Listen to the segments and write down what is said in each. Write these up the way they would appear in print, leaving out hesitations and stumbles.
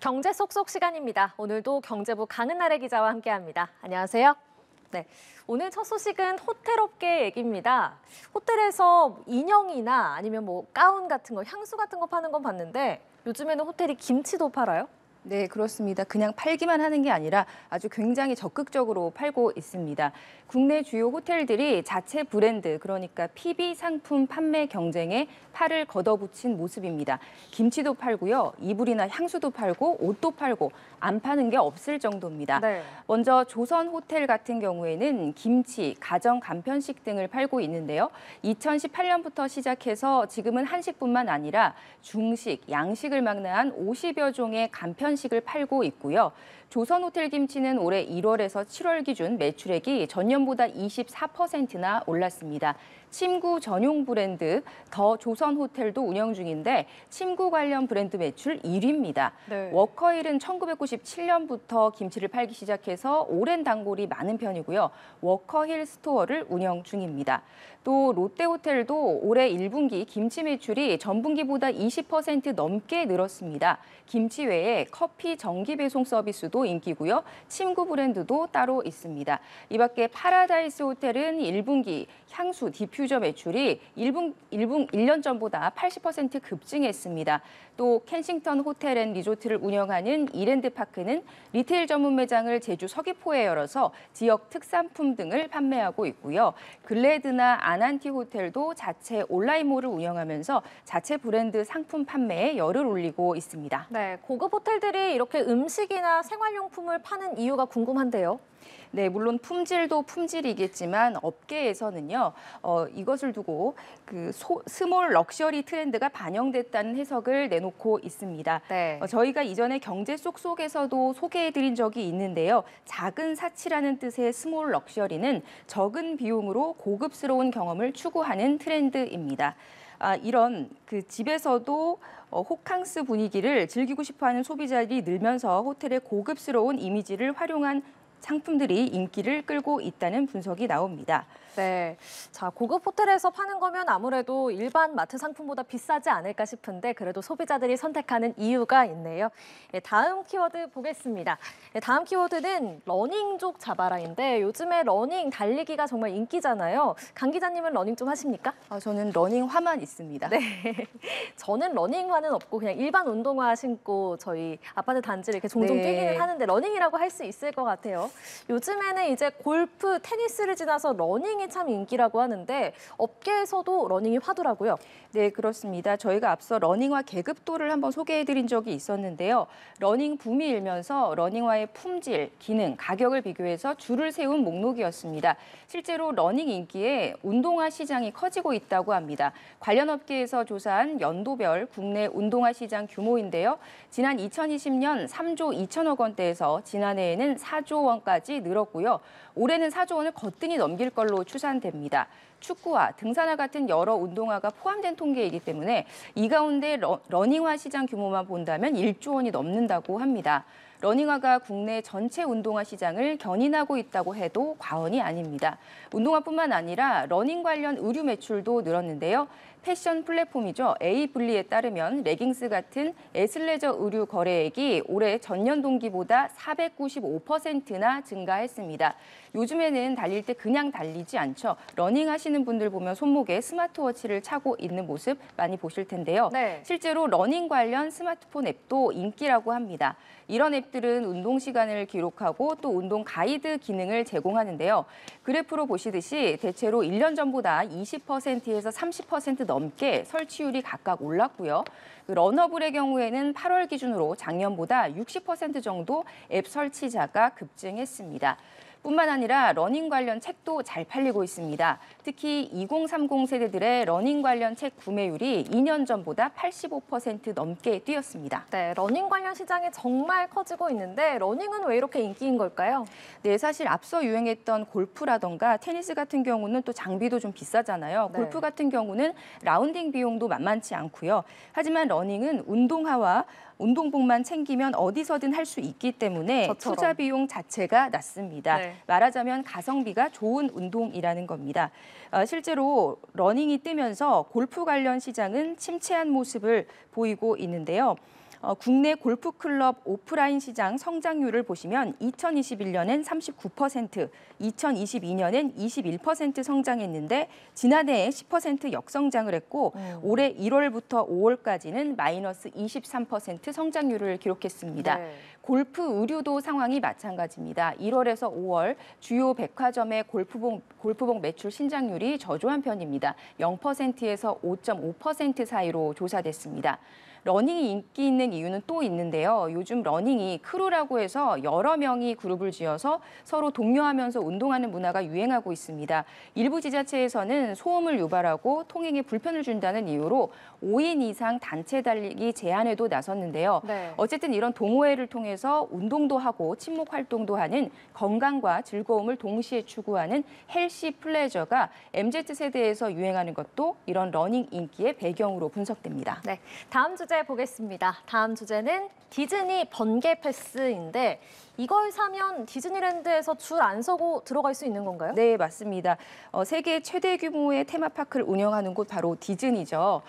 경제 쏙쏙 시간입니다. 오늘도 경제부 강은나래 기자와 함께합니다. 안녕하세요. 네, 오늘 첫 소식은 호텔업계 얘기입니다. 호텔에서 인형이나 아니면 뭐 가운 같은 거, 향수 같은 거 파는 건 봤는데 요즘에는 호텔이 김치도 팔아요? 네, 그렇습니다. 그냥 팔기만 하는 게 아니라 아주 굉장히 적극적으로 팔고 있습니다. 국내 주요 호텔들이 자체 브랜드, 그러니까 PB 상품 판매 경쟁에 팔을 걷어붙인 모습입니다. 김치도 팔고요, 이불이나 향수도 팔고 옷도 팔고 안 파는 게 없을 정도입니다. 네. 먼저 조선 호텔 같은 경우에는 김치, 가정 간편식 등을 팔고 있는데요. 2018년부터 시작해서 지금은 한식뿐만 아니라 중식, 양식을 망라한 50여 종의 간편식을 팔고 있고요. 조선 호텔 김치는 올해 1월에서 7월 기준 매출액이 전년보다 24%나 올랐습니다. 침구 전용 브랜드 더 조선 호텔도 운영 중인데 침구 관련 브랜드 매출 1위입니다. 네. 워커힐은 1997년부터 김치를 팔기 시작해서 오랜 단골이 많은 편이고요. 워커힐 스토어를 운영 중입니다. 또 롯데호텔도 올해 1분기 김치 매출이 전분기보다 20% 넘게 늘었습니다. 김치 외에 커피 정기 배송 서비스도 인기고요. 침구 브랜드도 따로 있습니다. 이 밖에 파라다이스 호텔은 1분기 향수 디퓨저 매출이 1년 전보다 80% 급증했습니다. 또 켄싱턴 호텔 앤 리조트를 운영하는 이랜드파크는 리테일 전문 매장을 제주 서귀포에 열어서 지역 특산품 등을 판매하고 있고요. 글래드나 아난티 호텔도 자체 온라인몰을 운영하면서 자체 브랜드 상품 판매에 열을 올리고 있습니다. 네, 고급 호텔들이 이렇게 음식이나 생활용품을 파는 이유가 궁금한데요. 네, 물론 품질도 품질이겠지만 업계에서는요, 이것을 두고 스몰 럭셔리 트렌드가 반영됐다는 해석을 내놓고 있습니다. 네. 저희가 이전에 경제 속속에서도 소개해드린 적이 있는데요. 작은 사치라는 뜻의 스몰 럭셔리는 적은 비용으로 고급스러운 경험을 추구하는 트렌드입니다. 이런 집에서도 호캉스 분위기를 즐기고 싶어하는 소비자들이 늘면서 호텔의 고급스러운 이미지를 활용한 상품들이 인기를 끌고 있다는 분석이 나옵니다. 네, 자 고급 호텔에서 파는 거면 아무래도 일반 마트 상품보다 비싸지 않을까 싶은데 그래도 소비자들이 선택하는 이유가 있네요. 다음 키워드 보겠습니다. 다음 키워드는 러닝족 잡아라인데 요즘에 러닝, 달리기가 정말 인기잖아요. 강 기자님은 러닝 좀 하십니까? 저는 러닝화만 있습니다. 네, 저는 러닝화는 없고 그냥 일반 운동화 신고 저희 아파트 단지를 이렇게 종종 뛰기는 하는데 러닝이라고 할 수 있을 것 같아요. 요즘에는 이제 골프, 테니스를 지나서 러닝이 참 인기라고 하는데 업계에서도 러닝이 화두라고요. 네, 그렇습니다. 저희가 앞서 러닝화 계급도를 한번 소개해드린 적이 있었는데요. 러닝 붐이 일면서 러닝화의 품질, 기능, 가격을 비교해서 줄을 세운 목록이었습니다. 실제로 러닝 인기에 운동화 시장이 커지고 있다고 합니다. 관련 업계에서 조사한 연도별 국내 운동화 시장 규모인데요. 지난 2020년 3조 2천억 원대에서 지난해에는 4조 원까지 늘었고요. 올해는 4조 원을 거뜬히 넘길 걸로 추산됩니다. 축구화, 등산화 같은 여러 운동화가 포함된 통계이기 때문에 이 가운데 러닝화 시장 규모만 본다면 1조 원이 넘는다고 합니다. 러닝화가 국내 전체 운동화 시장을 견인하고 있다고 해도 과언이 아닙니다. 운동화뿐만 아니라 러닝 관련 의류 매출도 늘었는데요. 패션 플랫폼이죠. 에이블리에 따르면 레깅스 같은 애슬레저 의류 거래액이 올해 전년 동기보다 495%나 증가했습니다. 요즘에는 달릴 때 그냥 달리지 않죠. 러닝 하시는 분들 보면 손목에 스마트워치를 차고 있는 모습 많이 보실 텐데요. 네. 실제로 러닝 관련 스마트폰 앱도 인기라고 합니다. 이런 앱들은 운동 시간을 기록하고 또 운동 가이드 기능을 제공하는데요. 그래프로 보시듯이 대체로 1년 전보다 20%에서 30% 넘게 설치율이 각각 올랐고요. 러너블의 경우에는 8월 기준으로 작년보다 60% 정도 앱 설치자가 급증했습니다. 뿐만 아니라 러닝 관련 책도 잘 팔리고 있습니다. 특히 2030 세대들의 러닝 관련 책 구매율이 2년 전보다 85% 넘게 뛰었습니다. 네, 러닝 관련 시장이 정말 커지고 있는데 러닝은 왜 이렇게 인기인 걸까요? 네, 사실 앞서 유행했던 골프라던가 테니스 같은 경우는 또 장비도 좀 비싸잖아요. 네. 골프 같은 경우는 라운딩 비용도 만만치 않고요. 하지만 러닝은 운동화와 운동복만 챙기면 어디서든 할 수 있기 때문에 저처럼. 투자 비용 자체가 낮습니다. 네. 말하자면 가성비가 좋은 운동이라는 겁니다. 실제로 러닝이 뜨면서 골프 관련 시장은 침체한 모습을 보이고 있는데요. 국내 골프클럽 오프라인 시장 성장률을 보시면 2021년엔 39%, 2022년엔 21% 성장했는데 지난해에 10% 역성장을 했고 올해 1월부터 5월까지는 마이너스 23% 성장률을 기록했습니다. 네. 골프 의류도 상황이 마찬가지입니다. 1월에서 5월 주요 백화점의 골프복 매출 신장률이 저조한 편입니다. 0%에서 5.5% 사이로 조사됐습니다. 러닝이 인기 있는 이유는 또 있는데요. 요즘 러닝이 크루라고 해서 여러 명이 그룹을 지어서 서로 독려하면서 운동하는 문화가 유행하고 있습니다. 일부 지자체에서는 소음을 유발하고 통행에 불편을 준다는 이유로 5인 이상 단체 달리기 제한에도 나섰는데요. 네. 어쨌든 이런 동호회를 통해서 운동도 하고 친목 활동도 하는 건강과 즐거움을 동시에 추구하는 헬시 플레저가 MZ세대에서 유행하는 것도 이런 러닝 인기의 배경으로 분석됩니다. 네, 다음 주제 보겠습니다. 다음 주제는 디즈니 번개 패스인데 이걸 사면 디즈니랜드에서 줄 안 서고 들어갈 수 있는 건가요? 네, 맞습니다. 세계 최대 규모의 테마파크를 운영하는 곳 바로 디즈니죠.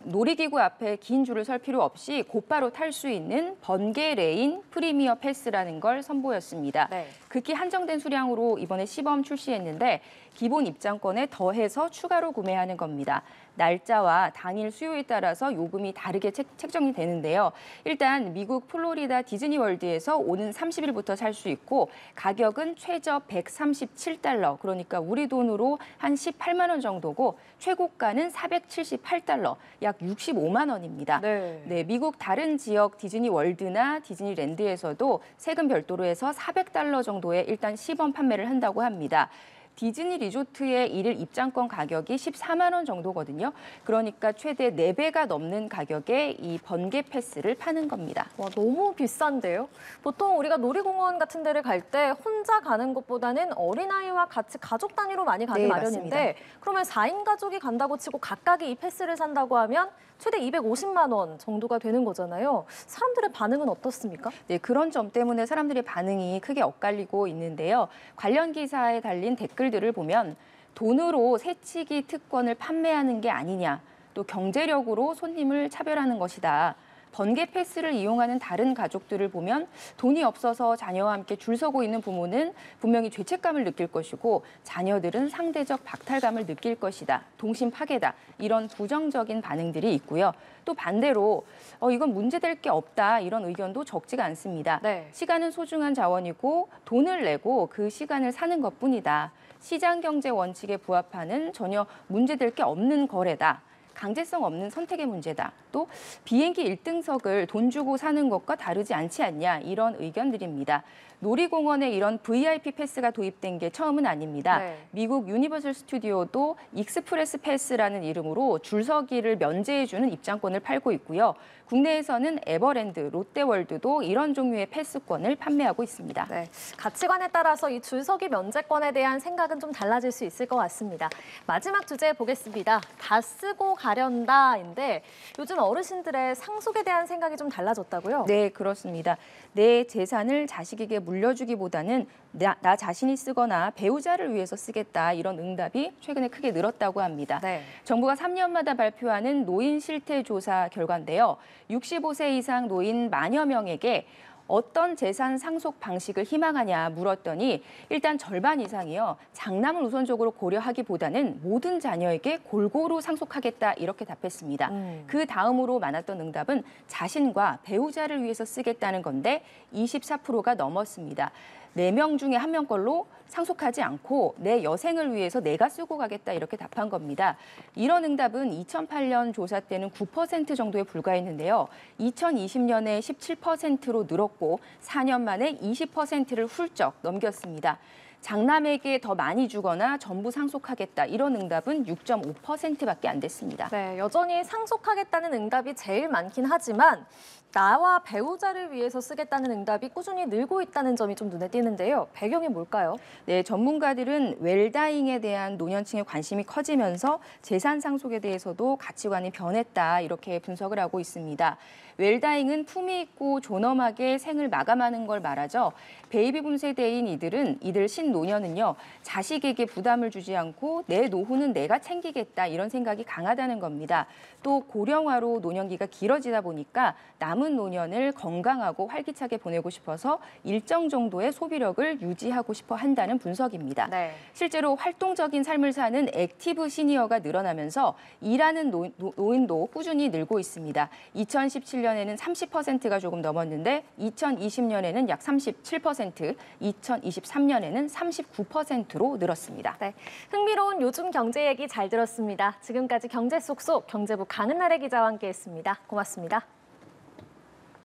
놀이기구 앞에 긴 줄을 설 필요 없이 곧바로 탈 수 있는 번개 레인 프리미어 패스라는 걸 선보였습니다. 네. 극히 한정된 수량으로 이번에 시범 출시했는데 기본 입장권에 더해서 추가로 구매하는 겁니다. 날짜와 당일 수요에 따라서 요금이 다르게 책정이 되는데요. 일단 미국 플로리다 디즈니월드에서 오는 30일부터 살 수 있고 가격은 최저 137달러, 그러니까 우리 돈으로 한 18만 원 정도고 최고가는 478달러, 약 65만 원입니다. 네. 미국 다른 지역 디즈니월드나 디즈니랜드에서도 세금 별도로 해서 400달러 정도의 일단 시범 판매를 한다고 합니다. 디즈니 리조트의 일일 입장권 가격이 14만 원 정도거든요. 그러니까 최대 4배가 넘는 가격에 이 번개 패스를 파는 겁니다. 와, 너무 비싼데요? 보통 우리가 놀이공원 같은 데를 갈 때 혼자 가는 것보다는 어린아이와 같이 가족 단위로 많이 가기 네, 마련인데 맞습니다. 그러면 4인 가족이 간다고 치고 각각이 이 패스를 산다고 하면 최대 250만 원 정도가 되는 거잖아요. 사람들의 반응은 어떻습니까? 네, 그런 점 때문에 사람들의 반응이 크게 엇갈리고 있는데요. 관련 기사에 달린 댓글들을 보면 돈으로 새치기 특권을 판매하는 게 아니냐, 또 경제력으로 손님을 차별하는 것이다. 번개 패스를 이용하는 다른 가족들을 보면 돈이 없어서 자녀와 함께 줄 서고 있는 부모는 분명히 죄책감을 느낄 것이고 자녀들은 상대적 박탈감을 느낄 것이다. 동심 파괴다. 이런 부정적인 반응들이 있고요. 또 반대로 이건 문제될 게 없다. 이런 의견도 적지가 않습니다. 네. 시간은 소중한 자원이고 돈을 내고 그 시간을 사는 것뿐이다. 시장 경제 원칙에 부합하는 전혀 문제될 게 없는 거래다. 강제성 없는 선택의 문제다. 또 비행기 1등석을 돈 주고 사는 것과 다르지 않지 않냐, 이런 의견들입니다. 놀이공원에 이런 VIP 패스가 도입된 게 처음은 아닙니다. 네. 미국 유니버설 스튜디오도 익스프레스 패스라는 이름으로 줄서기를 면제해주는 입장권을 팔고 있고요. 국내에서는 에버랜드, 롯데월드도 이런 종류의 패스권을 판매하고 있습니다. 네, 가치관에 따라서 이 줄서기 면제권에 대한 생각은 좀 달라질 수 있을 것 같습니다. 마지막 주제 보겠습니다. 다 쓰고 가련다인데 요즘 어르신들의 상속에 대한 생각이 좀 달라졌다고요? 네, 그렇습니다. 내 재산을 자식에게 물려주기보다는 나 자신이 쓰거나 배우자를 위해서 쓰겠다, 이런 응답이 최근에 크게 늘었다고 합니다. 네. 정부가 3년마다 발표하는 노인 실태 조사 결과인데요. 65세 이상 노인 만여 명에게 어떤 재산 상속 방식을 희망하냐 물었더니 일단 절반 이상이요. 장남을 우선적으로 고려하기보다는 모든 자녀에게 골고루 상속하겠다, 이렇게 답했습니다. 그 다음으로 많았던 응답은 자신과 배우자를 위해서 쓰겠다는 건데 24%가 넘었습니다. 4명 중에 1명 걸로 상속하지 않고 내 여생을 위해서 내가 쓰고 가겠다, 이렇게 답한 겁니다. 이런 응답은 2008년 조사 때는 9% 정도에 불과했는데요. 2020년에 17%로 늘었고 4년 만에 20%를 훌쩍 넘겼습니다. 장남에게 더 많이 주거나 전부 상속하겠다, 이런 응답은 6.5%밖에 안 됐습니다. 네, 여전히 상속하겠다는 응답이 제일 많긴 하지만 나와 배우자를 위해서 쓰겠다는 응답이 꾸준히 늘고 있다는 점이 좀 눈에 띄는데요. 배경이 뭘까요? 네, 전문가들은 웰다잉에 대한 노년층의 관심이 커지면서 재산 상속에 대해서도 가치관이 변했다, 이렇게 분석을 하고 있습니다. 웰다잉은 품위 있고 존엄하게 생을 마감하는 걸 말하죠. 베이비붐 세대인 이들 신노년은요. 자식에게 부담을 주지 않고 내 노후는 내가 챙기겠다 이런 생각이 강하다는 겁니다. 또 고령화로 노년기가 길어지다 보니까 남은 노년을 건강하고 활기차게 보내고 싶어서 일정 정도의 소비력을 유지하고 싶어 한다는 분석입니다. 네. 실제로 활동적인 삶을 사는 액티브 시니어가 늘어나면서 일하는 노인도 꾸준히 늘고 있습니다. 2017년에는 30%가 조금 넘었는데 2020년에는 약 37%, 2023년에는 39%로 늘었습니다. 네, 흥미로운 요즘 경제 얘기 잘 들었습니다. 지금까지 경제 쏙쏙 경제부 강은나래 기자와 함께했습니다. 고맙습니다.